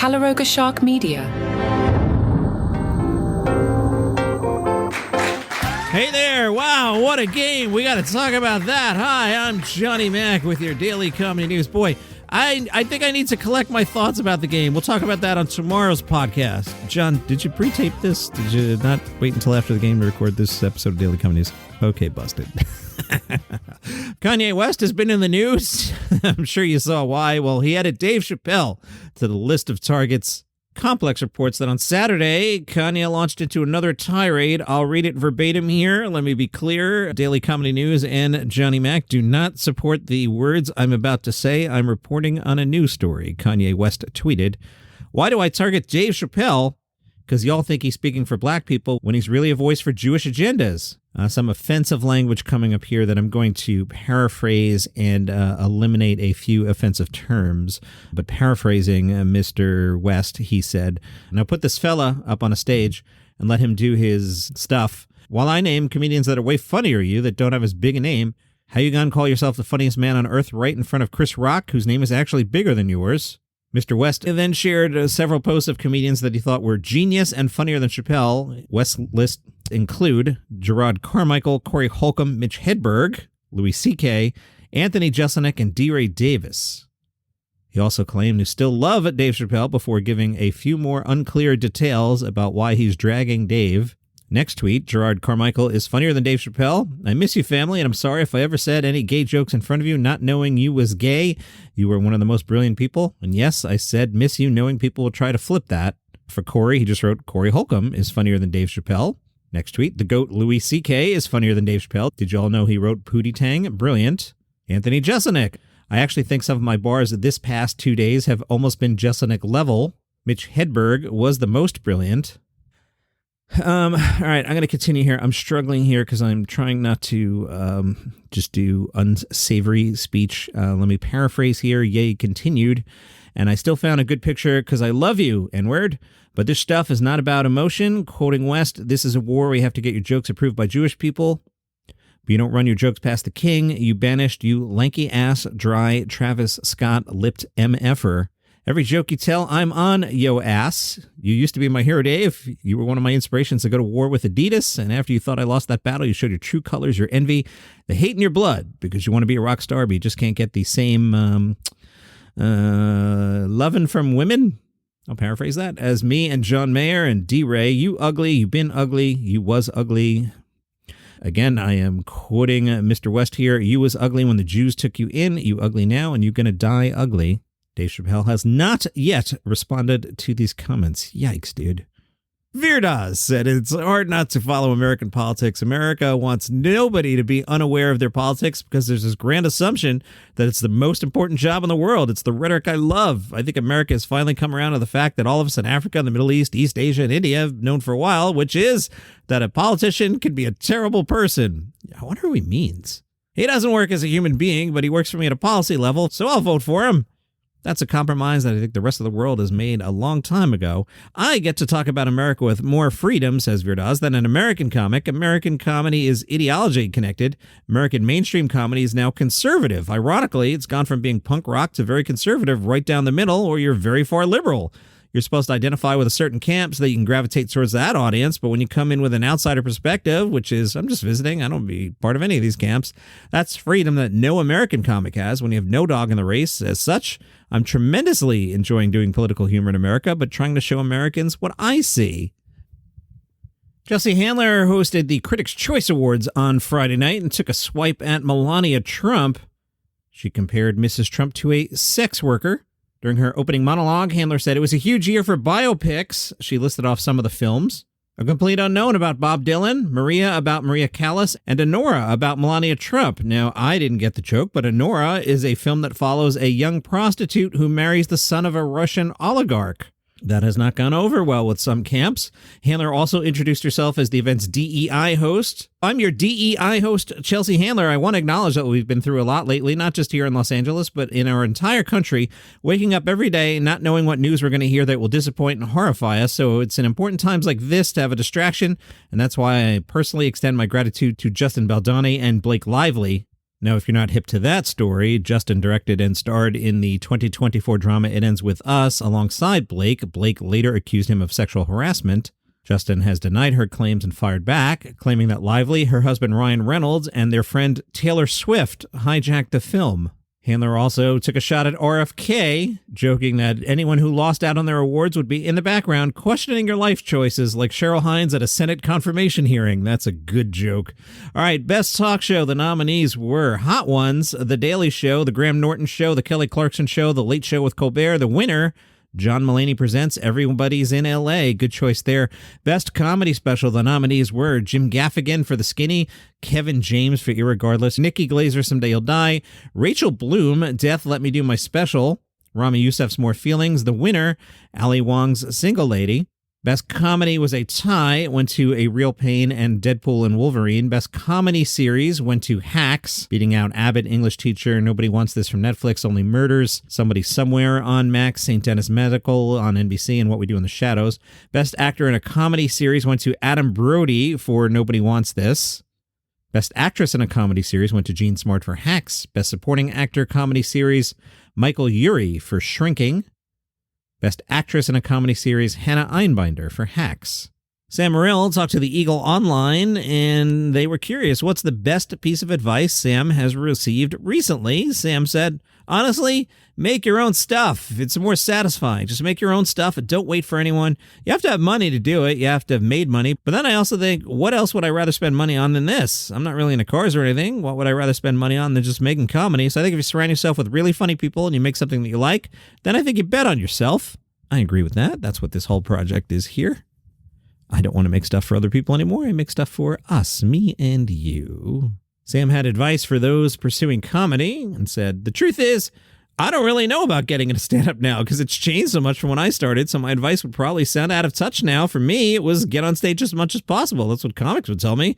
Calaroga Shark Media. Hey there! Wow, what a game! We got to talk about that. Hi, I'm Johnny Mac with your daily comedy news. Boy, I think I need to collect my thoughts about the game. We'll talk about that on tomorrow's podcast. John, did you pre-tape this? Did you not wait until after the game to record this episode of Daily Comedy News? Okay, busted. Kanye West has been in the news. I'm sure you saw why. Well, he added Dave Chappelle to the list of targets. Complex reports that on Saturday, Kanye launched into another tirade. I'll read it verbatim here. Let me be clear. Daily Comedy News and Johnny Mac do not support the words I'm about to say. I'm reporting on a news story. Kanye West tweeted, "Why do I target Dave Chappelle? Because y'all think he's speaking for black people when he's really a voice for Jewish agendas." Some offensive language coming up here that I'm going to paraphrase and eliminate a few offensive terms. But paraphrasing Mr. West, he said, "Now put this fella up on a stage and let him do his stuff. While I name comedians that are way funnier than you that don't have as big a name, how you gonna call yourself the funniest man on earth right in front of Chris Rock, whose name is actually bigger than yours?" Mr. West then shared several posts of comedians that he thought were genius and funnier than Chappelle. West's list include Gerard Carmichael, Corey Holcomb, Mitch Hedberg, Louis C.K., Anthony Jeselnik, and D. Ray Davis. He also claimed to still love Dave Chappelle before giving a few more unclear details about why he's dragging Dave. Next tweet, Gerard Carmichael is funnier than Dave Chappelle. "I miss you, family, and I'm sorry if I ever said any gay jokes in front of you, not knowing you was gay. You were one of the most brilliant people. And yes, I said miss you, knowing people will try to flip that." For Corey, he just wrote, "Corey Holcomb is funnier than Dave Chappelle." Next tweet, the GOAT Louis C.K. is funnier than Dave Chappelle. Did you all know he wrote Pootie Tang? Brilliant. Anthony Jeselnik. "I actually think some of my bars this past 2 days have almost been Jeselnik level." Mitch Hedberg was the most brilliant. All right, I'm going to continue here. I'm struggling here because I'm trying not to just do unsavory speech. Let me paraphrase here. Ye continued. "And I still found a good picture because I love you, N-word. But this stuff is not about emotion." Quoting West, "This is a war where you have to get your jokes approved by Jewish people. But you don't run your jokes past the king. You banished, you lanky ass, dry, Travis Scott-lipped MFer. Every joke you tell, I'm on, yo ass. You used to be my hero, Dave. You were one of my inspirations to go to war with Adidas. And after you thought I lost that battle, you showed your true colors, your envy, the hate in your blood, because you want to be a rock star, but you just can't get the same loving from women." I'll paraphrase that. "As me and John Mayer and D-Ray, you ugly, you been ugly, you was ugly." Again, I am quoting Mr. West here. "You was ugly when the Jews took you in, you ugly now, and you gonna die ugly." Dave Chappelle has not yet responded to these comments. Yikes, dude. Vir Daz said it's hard not to follow American politics. America wants nobody to be unaware of their politics because there's this grand assumption that it's the most important job in the world. It's the rhetoric I love. I think America has finally come around to the fact that all of us in Africa, the Middle East, East Asia, and India have known for a while, which is that a politician can be a terrible person. I wonder who he means. He doesn't work as a human being, but he works for me at a policy level, so I'll vote for him. That's a compromise that I think the rest of the world has made a long time ago. I get to talk about America with more freedom, says Vir Daz, than an American comic. American comedy is ideology connected. American mainstream comedy is now conservative. Ironically, it's gone from being punk rock to very conservative, right down the middle, or you're very far liberal. You're supposed to identify with a certain camp so that you can gravitate towards that audience. But when you come in with an outsider perspective, which is, I'm just visiting, I don't be part of any of these camps, that's freedom that no American comic has when you have no dog in the race. As such, I'm tremendously enjoying doing political humor in America, but trying to show Americans what I see. Chelsea Handler hosted the Critics' Choice Awards on Friday night and took a swipe at Melania Trump. She compared Mrs. Trump to a sex worker. During her opening monologue, Handler said it was a huge year for biopics. She listed off some of the films. A Complete Unknown about Bob Dylan, Maria about Maria Callas, and Honora about Melania Trump. Now, I didn't get the joke, but Honora is a film that follows a young prostitute who marries the son of a Russian oligarch. That has not gone over well with some camps. Handler also introduced herself as the event's DEI host. "I'm your DEI host, Chelsea Handler. I want to acknowledge that we've been through a lot lately, not just here in Los Angeles, but in our entire country, waking up every day not knowing what news we're going to hear that will disappoint and horrify us. So it's in important times like this to have a distraction, and that's why I personally extend my gratitude to Justin Baldoni and Blake Lively. Now, if you're not hip to that story, Justin directed and starred in the 2024 drama It Ends With Us alongside Blake. Blake later accused him of sexual harassment. Justin has denied her claims and fired back, claiming that Lively, her husband Ryan Reynolds, and their friend Taylor Swift hijacked the film. Handler also took a shot at RFK, joking that anyone who lost out on their awards would be in the background questioning your life choices like Cheryl Hines at a Senate confirmation hearing. That's a good joke. All right, Best Talk Show. The nominees were Hot Ones, The Daily Show, The Graham Norton Show, The Kelly Clarkson Show, The Late Show with Colbert. The winner, John Mulaney Presents Everybody's in L.A. Good choice there. Best Comedy Special. The nominees were Jim Gaffigan for The Skinny, Kevin James for Irregardless, Nikki Glazer, Someday You'll Die, Rachel Bloom, Death Let Me Do My Special, Rami Youssef's More Feelings. The winner, Ali Wong's Single Lady. Best Comedy was a tie, went to A Real Pain and Deadpool and Wolverine. Best Comedy Series went to Hacks, beating out Abbott, English Teacher, Nobody Wants This from Netflix, Only Murders, Somebody Somewhere on Max, St. Dennis Medical on NBC, and What We Do in the Shadows. Best Actor in a Comedy Series went to Adam Brody for Nobody Wants This. Best Actress in a Comedy Series went to Jean Smart for Hacks. Best Supporting Actor Comedy Series, Michael Urie for Shrinking. Best Actress in a Comedy Series, Hannah Einbinder for Hacks. Sam Morril talked to the Eagle Online, and they were curious, what's the best piece of advice Sam has received recently? Sam said, honestly, make your own stuff. It's more satisfying. Just make your own stuff and don't wait for anyone. You have to have money to do it. You have to have made money. But then I also think, what else would I rather spend money on than this? I'm not really into cars or anything. What would I rather spend money on than just making comedy? So I think if you surround yourself with really funny people and you make something that you like, then I think you bet on yourself. I agree with that. That's what this whole project is here. I don't want to make stuff for other people anymore. I make stuff for us, me and you. Sam had advice for those pursuing comedy and said, the truth is, I don't really know about getting into stand-up now because it's changed so much from when I started, so my advice would probably sound out of touch now. For me, it was get on stage as much as possible. That's what comics would tell me.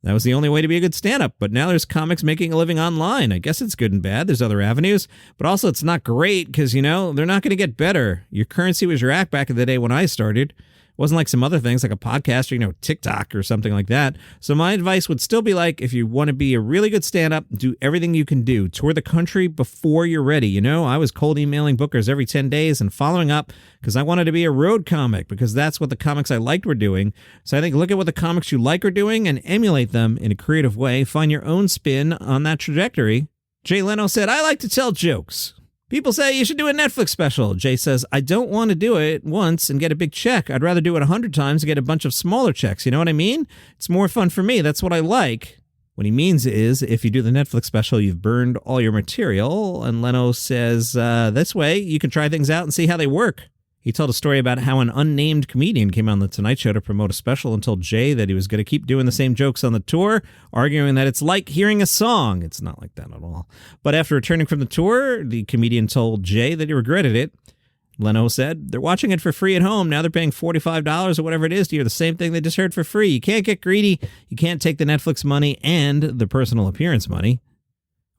That was the only way to be a good stand-up. But now there's comics making a living online. I guess it's good and bad. There's other avenues. But also it's not great because, they're not going to get better. Your currency was your act back in the day when I started. It wasn't like some other things like a podcast or, TikTok or something like that. So my advice would still be like, if you want to be a really good stand-up, do everything you can do. Tour the country before you're ready. I was cold emailing bookers every 10 days and following up because I wanted to be a road comic because that's what the comics I liked were doing. So I think look at what the comics you like are doing and emulate them in a creative way. Find your own spin on that trajectory. Jay Leno said, I like to tell jokes. People say you should do a Netflix special. Jay says, I don't want to do it once and get a big check. I'd rather do it 100 times and get a bunch of smaller checks. You know what I mean? It's more fun for me. That's what I like. What he means is if you do the Netflix special, you've burned all your material. And Leno says, this way you can try things out and see how they work. He told a story about how an unnamed comedian came on The Tonight Show to promote a special and told Jay that he was going to keep doing the same jokes on the tour, arguing that it's like hearing a song. It's not like that at all. But after returning from the tour, the comedian told Jay that he regretted it. Leno said, they're watching it for free at home. Now they're paying $45 or whatever it is to hear the same thing they just heard for free. You can't get greedy. You can't take the Netflix money and the personal appearance money.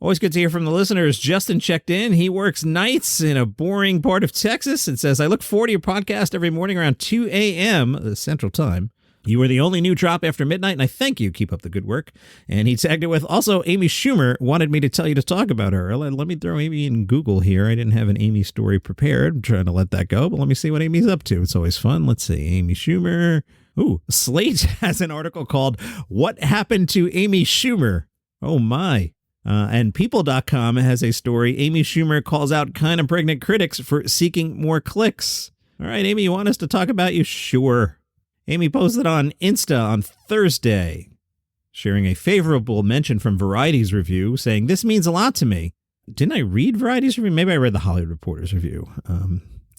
Always good to hear from the listeners. Justin checked in. He works nights in a boring part of Texas and says, I look forward to your podcast every morning around 2 a.m. Central Time. You were the only new drop after midnight, and I thank you. Keep up the good work. And he tagged it with, also, Amy Schumer wanted me to tell you to talk about her. Let me throw Amy in Google here. I didn't have an Amy story prepared. I'm trying to let that go, but let me see what Amy's up to. It's always fun. Let's see. Amy Schumer. Ooh, Slate has an article called What Happened to Amy Schumer? Oh, my. And People.com has a story. Amy Schumer calls out kind of pregnant critics for seeking more clicks. All right, Amy, you want us to talk about you? Sure. Amy posted on Insta on Thursday, sharing a favorable mention from Variety's review, saying, this means a lot to me. Didn't I read Variety's review? Maybe I read the Hollywood Reporter's review.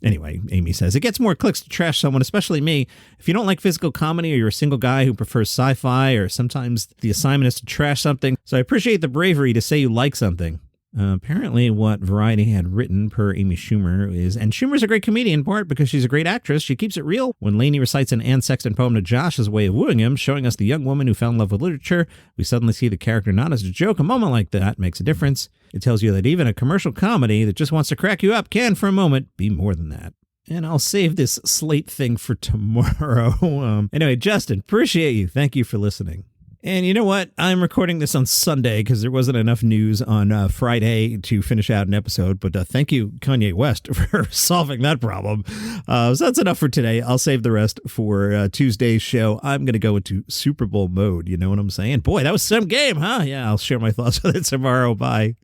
Anyway, Amy says, it gets more clicks to trash someone, especially me. If you don't like physical comedy or you're a single guy who prefers sci-fi, or sometimes the assignment is to trash something. So I appreciate the bravery to say you like something. Apparently what Variety had written per Amy Schumer is, and Schumer's a great comedian in part because she's a great actress. She keeps it real. When Lainey recites an Anne Sexton poem to Josh as a way of wooing him, showing us the young woman who fell in love with literature, we suddenly see the character not as a joke. A moment like that makes a difference. It tells you that even a commercial comedy that just wants to crack you up can, for a moment, be more than that. And I'll save this Slate thing for tomorrow. Anyway, Justin, appreciate you. Thank you for listening. And you know what? I'm recording this on Sunday because there wasn't enough news on Friday to finish out an episode. But thank you, Kanye West, for solving that problem. So that's enough for today. I'll save the rest for Tuesday's show. I'm going to go into Super Bowl mode. You know what I'm saying? Boy, that was some game, huh? Yeah, I'll share my thoughts with it tomorrow. Bye.